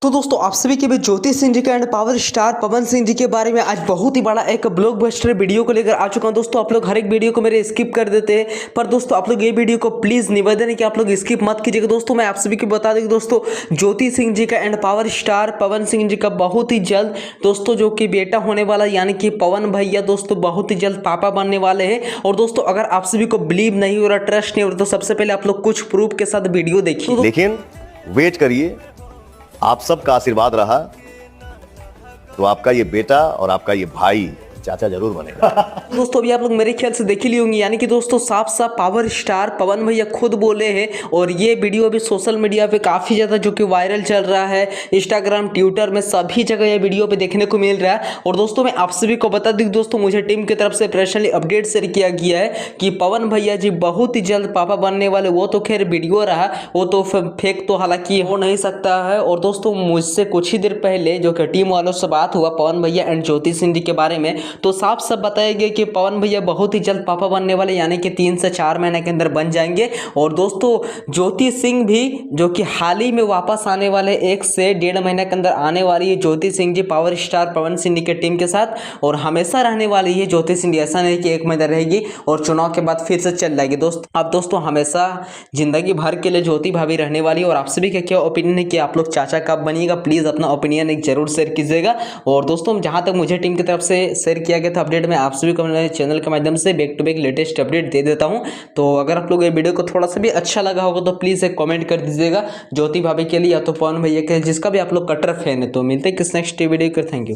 तो दोस्तों आप सभी के बीच ज्योति सिंह जी का and power star Pawan Singh ji के बारे में आज बहुत ही बड़ा एक ब्लॉकबस्टर वीडियो को लेकर आ चुका हूं। दोस्तों आप लोग हर एक वीडियो को मेरे स्किप कर देते हैं, पर दोस्तों आप लोग ये वीडियो को प्लीज निवेदन है कि आप लोग स्किप मत कीजिएगा। दोस्तों मैं आप सभी को बता दें कि दोस्तों ज्योति सिंह जी का and power star Pawan Singh ji का बहुत ही जल्द दोस्तों जो कि बेटा होने वाला यानी कि पवन भैया दोस्तों बहुत ही जल्द पापा बनने वाले हैं। और दोस्तों अगर आप सभी को बिलीव नहीं हो रहा, ट्रस्ट नहीं हो रहा, तो सबसे पहले आप लोग कुछ प्रूफ के साथ वीडियो देखिए। लेकिन वेट करिए, आप सबका आशीर्वाद रहा तो आपका ये बेटा और आपका ये भाई चाचा जरूर बनेगा। दोस्तों अभी आप लोग मेरे ख्याल से देख ही ली होंगी, यानी कि दोस्तों साफ साफ पावर स्टार पवन भैया खुद बोले हैं। और ये वीडियो अभी सोशल मीडिया पे काफी ज्यादा जो कि वायरल चल रहा है, इंस्टाग्राम ट्विटर में सभी जगह ये वीडियो पे देखने को मिल रहा है। और दोस्तों मैं आप सभी को बता दूं दोस्तों, मुझे टीम की तरफ से पर्सनली अपडेट शेयर किया गया है कि पवन भैया जी बहुत ही जल्द पापा बनने वाले। वो तो खैर वीडियो रहा, वो तो फेक तो हालांकि हो नहीं सकता है। और दोस्तों मुझसे कुछ ही देर पहले जो कि टीम वालों से बात हुआ पवन भैया एंड ज्योति सिंह जी के बारे में, तो साफ साफ बताया गया कि पवन भैया बहुत ही जल्द पापा बनने वाले, यानी कि 3 से 4 महीने के अंदर बन जाएंगे। और दोस्तों ज्योति सिंह भी जो कि हाल ही में वापस आने वाले 1 से 1.5 महीने के अंदर आने वाली है ज्योति सिंह जी पावर स्टार पवन सिंह की टीम के साथ, और हमेशा रहने वाली है ज्योति सिंह। ऐसा नहीं कि 1 महीना रहेगी और चुनाव के बाद फिर से चल जाएगी। अब दोस्तों हमेशा जिंदगी भर के लिए ज्योति भाभी रहने वाली है। और आप सभी का क्या ओपिनियन है कि आप लोग चाचा कब बनिएगा, प्लीज अपना ओपिनियन एक जरूर शेयर कीजिएगा। और दोस्तों जहां तक मुझे टीम की तरफ से शेयर किया गया था अपडेट में आप सभी को मेरे चैनल के माध्यम से back to back latest update दे देता हूं। तो अगर आप लोग ये वीडियो को थोड़ा सा भी अच्छा लगा होगा तो प्लीज एक कमेंट कर दीजिएगा ज्योति भाभी के लिए या तो पवन भैया के, जिसका भी आप लोग कट्टर फैन है। तो मिलते हैं किस नेक्स्ट वीडियो कर। Thank you.